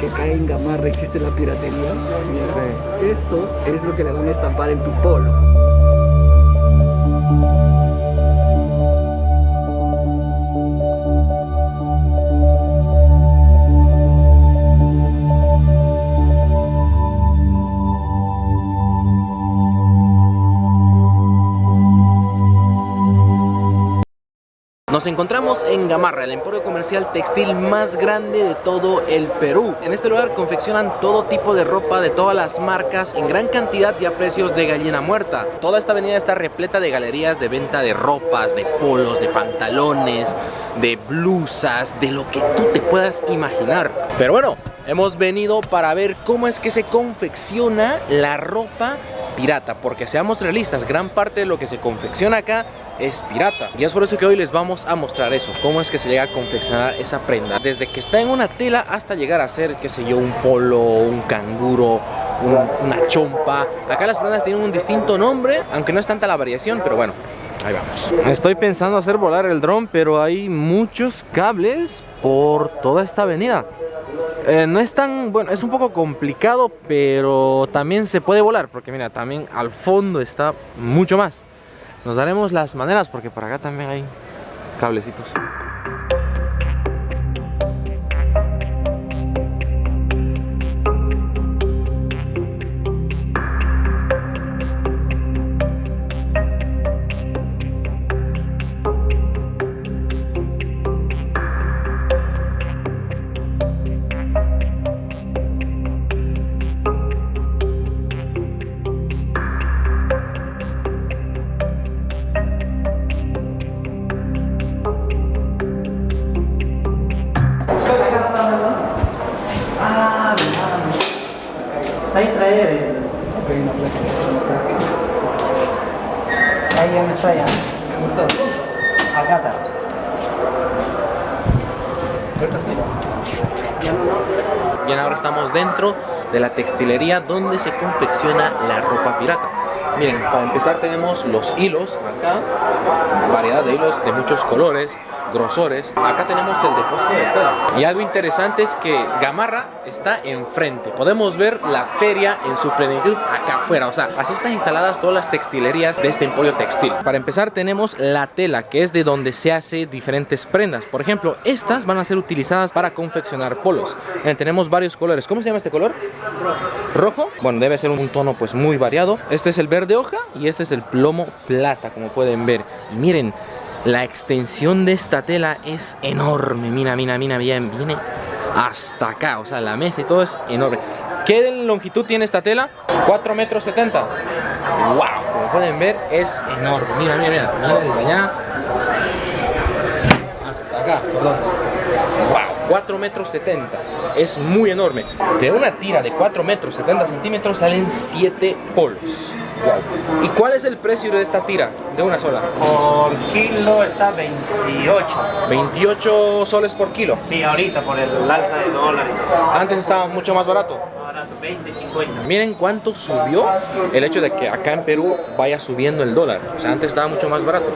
que acá en Gamarra existe la piratería? Sí. Esto es lo que le van a estampar en tu polo. Nos encontramos en Gamarra, el emporio comercial textil más grande de todo el Perú. En este lugar confeccionan todo tipo de ropa de todas las marcas en gran cantidad y a precios de gallina muerta. Toda esta avenida está repleta de galerías de venta de ropas, de polos, de pantalones, de blusas, de lo que tú te puedas imaginar. Pero bueno, hemos venido para ver cómo es que se confecciona la ropa pirata, porque seamos realistas, gran parte de lo que se confecciona acá es pirata. Y es por eso que hoy les vamos a mostrar eso, cómo es que se llega a confeccionar esa prenda, desde que está en una tela hasta llegar a ser, qué sé yo, un polo, un canguro, una chompa. Acá las prendas tienen un distinto nombre, aunque no es tanta la variación, pero bueno, ahí vamos. Estoy pensando hacer volar el dron, pero hay muchos cables por toda esta avenida. No es tan, bueno, es un poco complicado, pero también se puede volar, porque mira, también al fondo está mucho más. Nos daremos las maneras, porque por acá también hay cablecitos. Ahí traer una flecha de ahí ya me está ya. Me gustó. Acá está. Bien, ahora estamos dentro de la textilería donde se confecciona la ropa pirata. Miren, para empezar tenemos los hilos acá, variedad de hilos de muchos colores, grosores. Acá tenemos el depósito de telas. Y algo interesante es que Gamarra está enfrente. Podemos ver la feria en su plenitud acá afuera. O sea, así están instaladas todas las textilerías de este emporio textil. Para empezar tenemos la tela, que es de donde se hace diferentes prendas. Por ejemplo, estas van a ser utilizadas para confeccionar polos. Tenemos varios colores. ¿Cómo se llama este color? ¿Rojo? Bueno, debe ser un tono pues muy variado. Este es el verde hoja y este es el plomo plata, como pueden ver. Y miren, la extensión de esta tela es enorme. Mira, bien, viene hasta acá. O sea, la mesa y todo es enorme. ¿Qué longitud tiene esta tela? 4,70 metros. ¡Wow! Como pueden ver, es enorme. Mira, desde allá hasta acá. Perdón. ¡Wow! 4,70 metros. Es muy enorme. De una tira de 4,70 metros salen 7 polos. Wow. ¿Y cuál es el precio de esta tira? De una sola. Por kilo está 28. 28 soles por kilo. Sí, ahorita por el alza de dólar. Antes estaba mucho más barato. Barato, 20, 50. Miren cuánto subió el hecho de que acá en Perú vaya subiendo el dólar. O sea, antes estaba mucho más barato.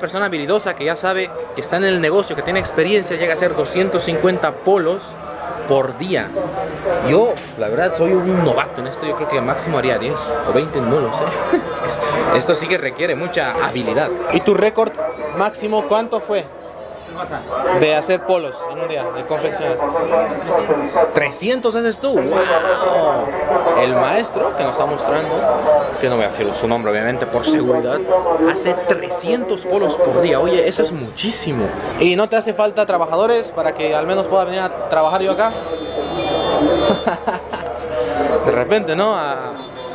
Persona habilidosa que ya sabe que está en el negocio, que tiene experiencia, llega a hacer 250 polos por día. Yo, la verdad, soy un novato en esto. Yo creo que máximo haría 10 o 20, no lo sé. Es que esto sí que requiere mucha habilidad. ¿Y tu récord máximo cuánto fue? De hacer polos en un día, de confeccionar. 300 haces tú. ¡Wow! El maestro que nos está mostrando, que no voy a decir su nombre obviamente por seguridad, hace 300 polos por día. Oye, eso es muchísimo. ¿Y no te hace falta trabajadores para que al menos pueda venir a trabajar yo acá? De repente, ¿no?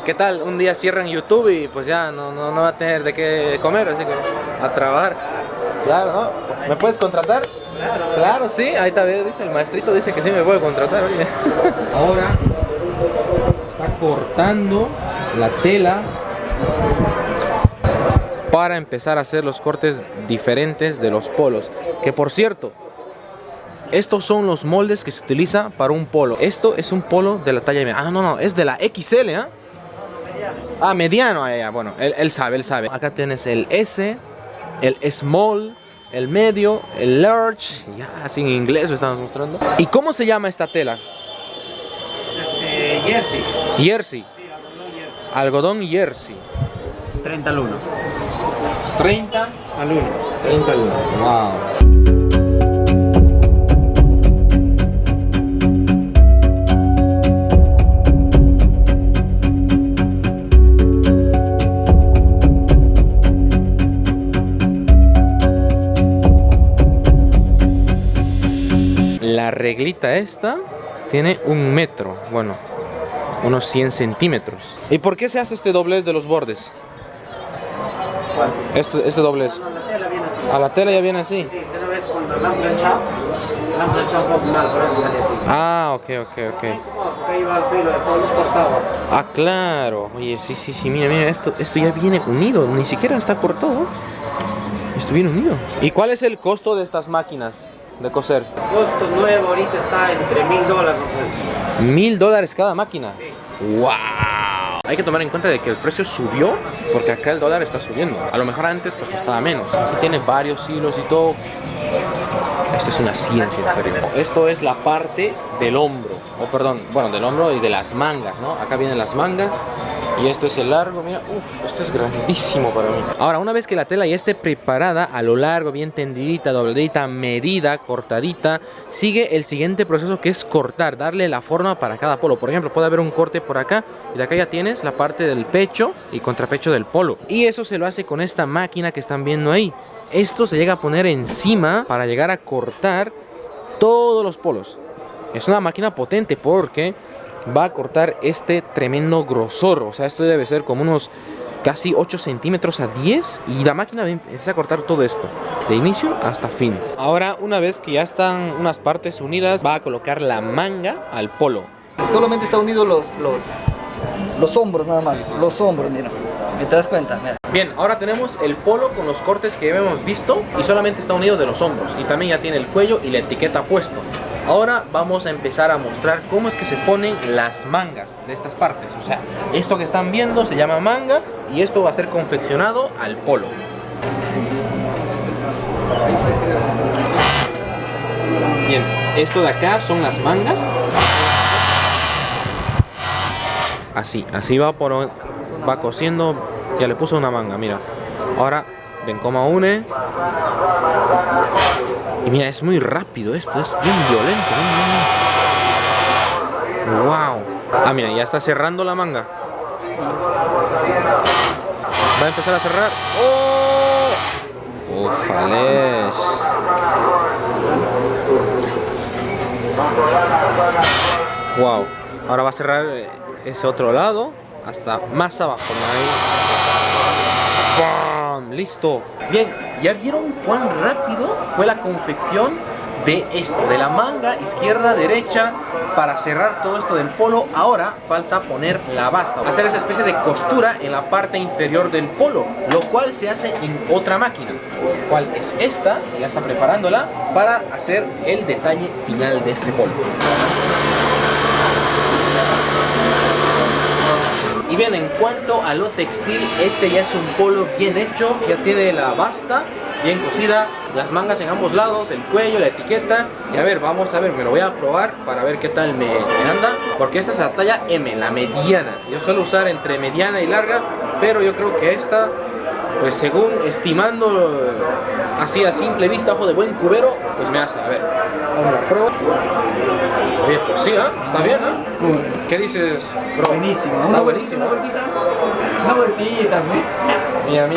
¿Qué tal? Un día cierran YouTube y pues ya no va a tener de qué comer, así que a trabajar. Claro, ¿no? ¿Me puedes contratar? Claro, sí, ahí está, dice el maestrito, dice que sí me puede contratar, oye. Ahora está cortando la tela para empezar a hacer los cortes diferentes de los polos. Que por cierto, estos son los moldes que se utiliza para un polo. Esto es un polo de la talla M. Ah, no, es de la XL, ¿eh? Ah, mediano. Bueno, él sabe. Acá tienes el S, el small, el medio, el large. Ya, así en inglés lo estamos mostrando. ¿Y cómo se llama esta tela? Jersey. Jersey. Algodón jersey. 30 al 1. 30 Al 1. 30 al 1. Wow. La reglita esta tiene 1 metro, bueno, unos 100 centímetros. ¿Y por qué se hace este doblez de los bordes? Este doblez. La tela viene así. ¿A la tela ya viene así? Sí, se lo ves cuando la han planchado un poco mal, por eso sale así. Ah, ok. Porque ahí va el filo de todos los costados. Ah, claro. Oye, sí, mira, esto ya viene unido, ni siquiera está cortado. Esto viene unido. ¿Y cuál es el costo de estas máquinas de coser? El costo nuevo ahorita está entre $1000. $1000 cada máquina. ¡Wow! Hay que tomar en cuenta de que el precio subió porque acá el dólar está subiendo. A lo mejor antes pues costaba menos. Aquí tiene varios hilos y todo. Esto es una ciencia, en serio. Esto es la parte del hombro. Bueno, del hombro y de las mangas, ¿no? Acá vienen las mangas. Y este es el largo, mira, esto es grandísimo para mí. Ahora, una vez que la tela ya esté preparada, a lo largo, bien tendidita, dobladita, medida, cortadita, sigue el siguiente proceso que es cortar, darle la forma para cada polo. Por ejemplo, puede haber un corte por acá y de acá ya tienes la parte del pecho y contrapecho del polo. Y eso se lo hace con esta máquina que están viendo ahí. Esto se llega a poner encima para llegar a cortar todos los polos. Es una máquina potente porque va a cortar este tremendo grosor. O sea, esto debe ser como unos casi 8 centímetros a 10. Y la máquina empieza a cortar todo esto, de inicio hasta fin. Ahora, una vez que ya están unas partes unidas, va a colocar la manga al polo. Solamente está unido los hombros nada más. Los hombros, mira. ¿Te das cuenta? Mira. Bien, ahora tenemos el polo con los cortes que ya hemos visto. Y solamente está unido de los hombros. Y también ya tiene el cuello y la etiqueta puesto. Ahora vamos a empezar a mostrar cómo es que se ponen las mangas de estas partes. O sea, esto que están viendo se llama manga y esto va a ser confeccionado al polo. Bien, esto de acá son las mangas. Así va cosiendo. Ya le puso una manga, mira. Ahora ven cómo une. Y mira, es muy rápido esto, es bien violento. ¡Wow! Ah, mira, ya está cerrando la manga. Va a empezar a cerrar. ¡Oh! ¡Ufales! ¡Wow! Ahora va a cerrar ese otro lado hasta más abajo. ¡Pam! ¡Listo! Bien, ¿ya vieron cuán rápido fue la confección de esto? De la manga izquierda, derecha, para cerrar todo esto del polo. Ahora falta poner la basta, hacer esa especie de costura en la parte inferior del polo, lo cual se hace en otra máquina, cual es esta, que ya está preparándola para hacer el detalle final de este polo. Y bien, en cuanto a lo textil, este ya es un polo bien hecho, ya tiene la basta bien cosida, las mangas en ambos lados, el cuello, la etiqueta. Y a ver, vamos a ver, me lo voy a probar para ver qué tal me anda, porque esta es la talla M, la mediana. Yo suelo usar entre mediana y larga, pero yo creo que esta, pues según estimando así a simple vista, ojo de buen cubero, pues me hace, a ver, vamos a la prueba. Oye, pues sí, está bien, ¿Qué dices, bro? Buenísimo. Está buenísimo. Una vueltita, Mira.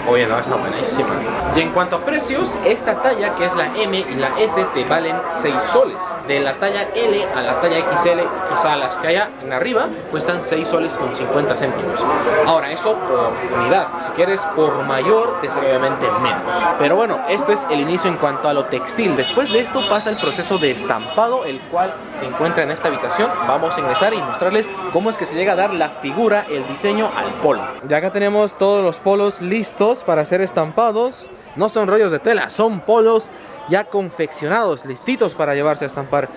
Oye, no, está buenísima. Y en cuanto a precios, esta talla que es la M y la S te valen 6 soles. De la talla L a la talla XL, quizá las que haya en arriba, cuestan 6 soles con 50 céntimos. Ahora, eso por unidad. Si quieres por mayor, te sale obviamente menos. Pero bueno, esto es el inicio en cuanto a lo textil. Después de esto pasa el proceso de estampado, el cual se encuentra en esta habitación. Vamos a ingresar y mostrarles cómo es que se llega a dar la figura, el diseño al polo. Ya acá tenemos todos los polos listos para ser estampados. No son rollos de tela, son polos ya confeccionados, listitos para llevarse a estampar.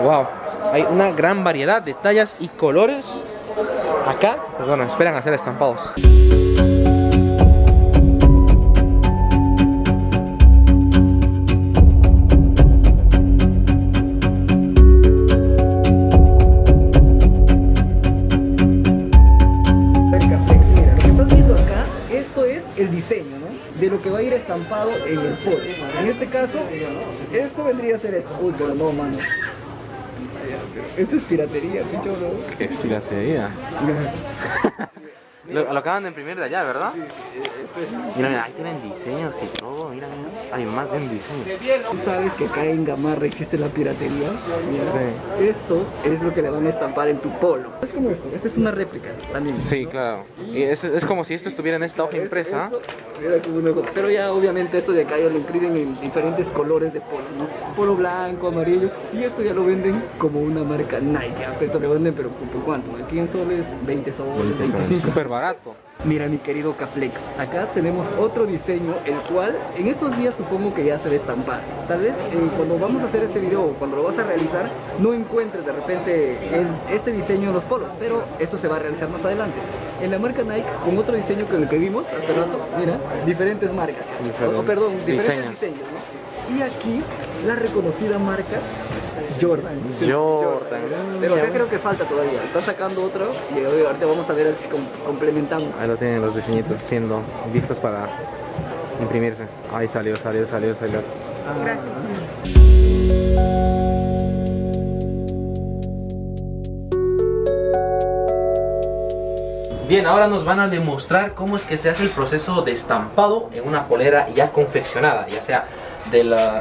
Wow, hay una gran variedad de tallas y colores. Acá, pues bueno, esperan a ser estampados. El diseño, ¿no? De lo que va a ir estampado en el polo. En este caso, esto vendría a ser esto. Uy, pero no, mano. Esto es piratería, picho, ¿no? ¿Qué es piratería? Lo acaban de imprimir de allá, ¿verdad? Mira, mira, ahí tienen diseños y todo. Mira, mira, hay más de un diseño. ¿Tú sabes que acá en Gamarra existe la piratería? Mira, Sí. esto es lo que le van a estampar en tu polo. Es como esto, esta es una réplica también. Sí, ¿no? claro. Y es como si esto estuviera en esta hoja impresa. Esto, mira como una cosa. Pero ya obviamente esto de acá ya lo imprimen en diferentes colores de polo, ¿no? Polo blanco, amarillo. Y esto ya lo venden como una marca Nike. Esto lo venden, pero ¿por cuánto? Aquí en soles, 20 soles, 25. Súper barato. Mira, mi querido Caplex, acá tenemos otro diseño, el cual en estos días supongo que ya se va a estampar. Tal vez cuando vamos a hacer este video o cuando lo vas a realizar, no encuentres de repente este diseño en los polos, pero esto se va a realizar más adelante. En la marca Nike, con otro diseño que el que vimos hace rato, mira, diferentes marcas, diferentes diseños, ¿no? Y aquí, la reconocida marca Jordan. Jordan. Pero acá creo que falta todavía. Están sacando otro y ahorita vamos a ver si complementamos. Ahí lo tienen los diseñitos siendo vistos para imprimirse. Ahí salió. Bien, ahora nos van a demostrar cómo es que se hace el proceso de estampado en una polera ya confeccionada, ya sea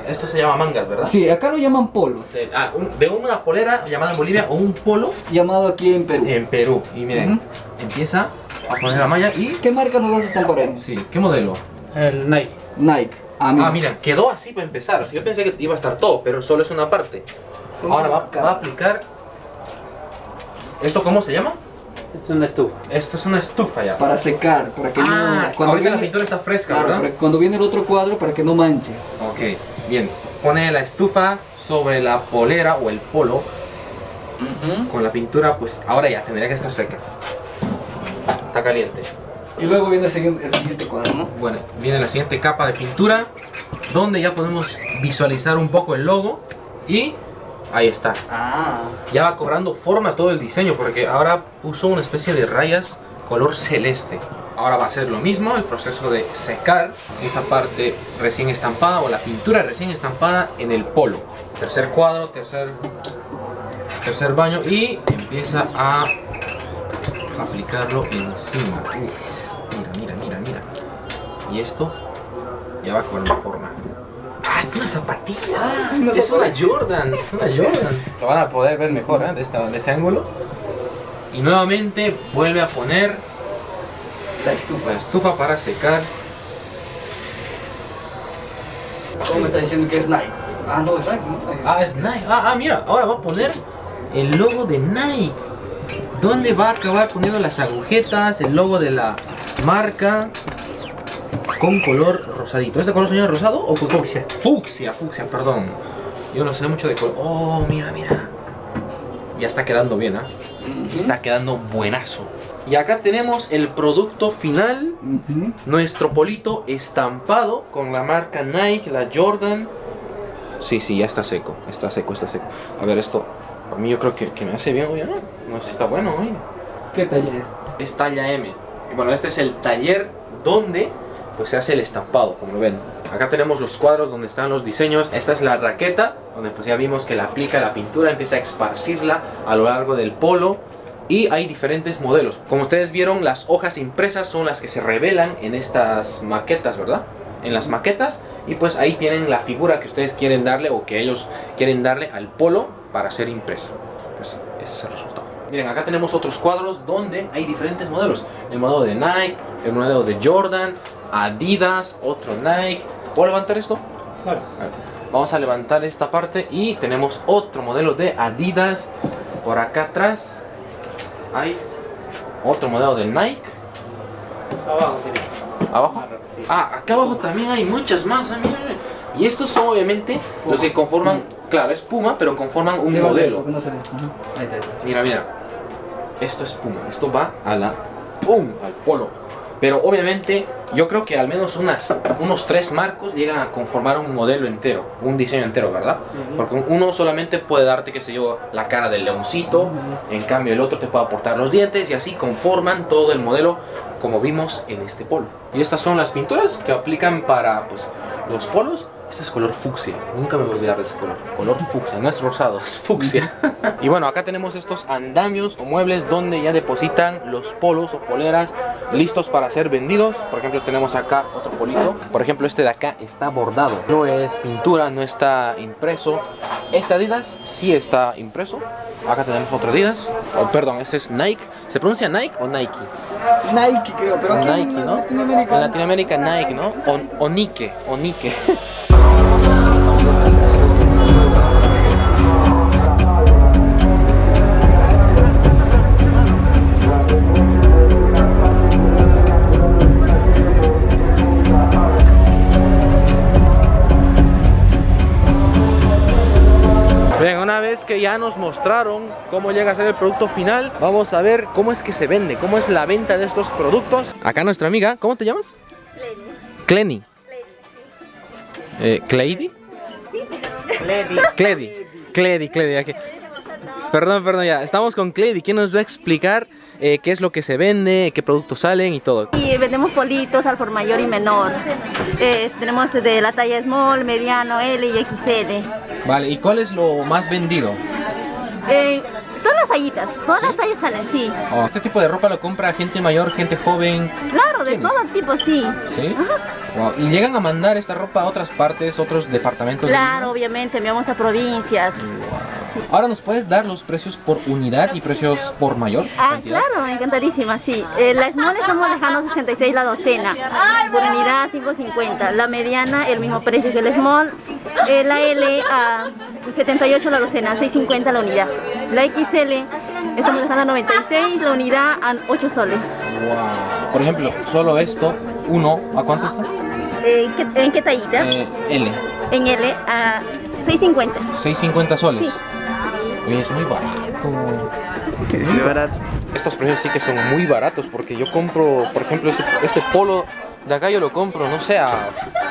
esto se llama mangas, ¿verdad? Sí, acá lo llaman polos. De una polera llamada en Bolivia o un polo llamado aquí en Perú. en Perú. Y miren, empieza a poner la malla y... ¿Qué marca nos vas a estampar en? Sí, ¿qué modelo? El Nike. Nike. Mira, quedó así para empezar. O sea, yo pensé que iba a estar todo, pero solo es una parte. Ahora va a aplicar... ¿Esto cómo se llama? Es una estufa. Esto es una estufa ya. Para secar, para que no... Ahorita la pintura está fresca, claro, ¿verdad? cuando viene el otro cuadro, para que no manche. Ok, bien. Pone la estufa sobre la polera o el polo. Con la pintura, pues ahora ya tendría que estar seca. Está caliente. Y luego viene el siguiente cuadro, ¿no? Bueno, viene la siguiente capa de pintura, donde ya podemos visualizar un poco el logo. Y ahí está. Ya va cobrando forma todo el diseño, porque ahora puso una especie de rayas color celeste. Ahora va a ser lo mismo, el proceso de secar esa parte recién estampada o la pintura recién estampada en el polo. Tercer cuadro, tercer baño y empieza a aplicarlo encima. Mira. Y esto ya va cobrando forma. Es una zapatilla. Es una Jordan. Lo van a poder ver mejor de ese ángulo. Y nuevamente vuelve a poner la estufa para secar. ¿Cómo me está diciendo que es Nike? No, es Nike, ¿no? Es Nike. Mira, ahora va a poner el logo de Nike. ¿Dónde va a acabar poniendo las agujetas, el logo de la marca? Con color rosadito. ¿Este color señor rosado o con fucsia? Fucsia, perdón. Yo no sé mucho de color. Oh, mira. Ya está quedando bien, Está quedando buenazo. Y acá tenemos el producto final. Nuestro polito estampado con la marca Nike, la Jordan. Sí, ya está seco. Está seco. A ver, esto. A mí yo creo que me hace bien, oye, no sé si está bueno, oye. ¿Qué talla es? Es talla M. Y bueno, este es el taller donde pues se hace el estampado, como lo ven. Acá tenemos los cuadros donde están los diseños. Esta es la raqueta, donde pues ya vimos que la aplica la pintura, empieza a esparcirla a lo largo del polo. y hay diferentes modelos. Como ustedes vieron, las hojas impresas son las que se revelan en estas maquetas, ¿verdad? En las maquetas, y pues ahí tienen la figura que ustedes quieren darle o que ellos quieren darle al polo para ser impreso. Pues ese es el resultado. Miren, acá tenemos otros cuadros donde hay diferentes modelos. El modelo de Nike, el modelo de Jordan, Adidas, otro Nike. ¿Puedo levantar esto? Claro. Vamos a levantar esta parte y tenemos otro modelo de Adidas. Por acá atrás hay otro modelo de Nike. Abajo sería. ¿Abajo? Ah, acá abajo también hay muchas más. Miren. Y estos son obviamente los que conforman, claro, es Puma, pero conforman un modelo. Porque no se ve. Ahí está. Mira, mira. Esto es Puma. Esto va a la ¡pum! Al polo. Pero obviamente yo creo que al menos unos 3 marcos llegan a conformar un modelo entero, un diseño entero, ¿verdad? Porque uno solamente puede darte, qué sé yo, la cara del leoncito, en cambio el otro te puede aportar los dientes y así conforman todo el modelo como vimos en este polo. Y estas son las pinturas que aplican para pues, los polos. Este es color fucsia, nunca me voy a olvidar de ese color. Color fucsia, no es rosado, es fucsia. Y bueno, acá tenemos estos andamios o muebles donde ya depositan los polos o poleras listos para ser vendidos. Por ejemplo, tenemos acá otro polito. Por ejemplo, este de acá está bordado. No es pintura, no está impreso. Este Adidas sí está impreso. Acá tenemos otro Adidas. Oh, perdón, este es Nike. ¿Se pronuncia Nike o Nike? Nike creo, pero aquí Nike, ¿no? En Latinoamérica Nike, ¿no? O Nike, o Nike. Bien, una vez que ya nos mostraron cómo llega a ser el producto final, vamos a ver cómo es que se vende, cómo es la venta de estos productos. Acá nuestra amiga, ¿cómo te llamas? Cleni. ¿Cleidy? Cleidy, aquí. Perdón, ya. Estamos con Cleidy, quien nos va a explicar qué es lo que se vende, qué productos salen y todo. Y vendemos politos al por mayor y menor. Tenemos de la talla small, mediano, L y XL. Vale, ¿y cuál es lo más vendido? Todas las tallitas, todas las tallas salen, sí. Oh, ¿este tipo de ropa lo compra gente mayor, gente joven? Claro, de ¿Quiénes? todo tipo, sí. ¿Sí? Wow. ¿Y llegan a mandar esta ropa a otras partes, otros departamentos? Claro, obviamente, enviamos a provincias. Wow. Ahora, ¿nos puedes dar los precios por unidad y precios por mayor cantidad? Claro, encantadísima, sí. La small estamos dejando 66 la docena, por unidad 5.50. La mediana, el mismo precio que el small. La L a 78 la docena, 6.50 la unidad. La XL estamos dejando a 96 la unidad a 8 soles. Wow. Por ejemplo, solo esto, uno, ¿a cuánto está? ¿En qué tallita? L. En L a 6.50. 6.50 soles. Sí. Oye, es muy barato. Es barato. Estos precios sí que son muy baratos porque yo compro, por ejemplo, este polo de acá yo lo compro, no sé, a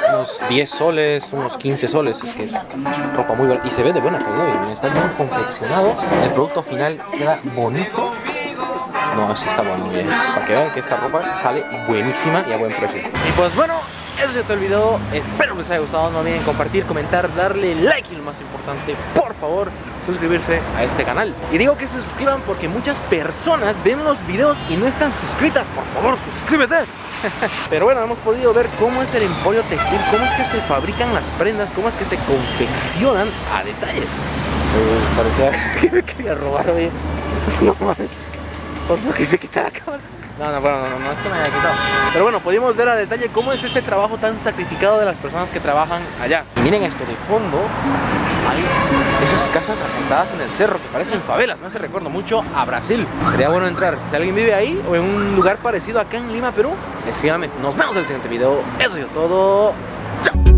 unos 10 soles, unos 15 soles. Es que es ropa muy barata y se ve de buena calidad. Está bien confeccionado. El producto final queda bonito. No, sí está bueno, bien. Para que vean que esta ropa sale buenísima y a buen precio. Y pues bueno, eso es todo el video. Espero que les haya gustado. No olviden compartir, comentar, darle like y lo más importante, por favor, suscribirse a este canal. Y digo que se suscriban porque muchas personas ven los videos y no están suscritas. Por favor, suscríbete. Pero bueno, hemos podido ver cómo es el emporio textil, cómo es que se fabrican las prendas, cómo es que se confeccionan a detalle. Parecía que me quería robar, oye. No mames. ¿Por qué me quita la cámara? No es que me haya quitado. Pero bueno, pudimos ver a detalle cómo es este trabajo tan sacrificado de las personas que trabajan allá. Y miren esto, de fondo hay esas casas asentadas en el cerro que parecen favelas. Me hace recuerdo mucho a Brasil. Sería bueno entrar. Si alguien vive ahí o en un lugar parecido acá en Lima, Perú, escríbame. Nos vemos en el siguiente video. Eso es todo. Chao.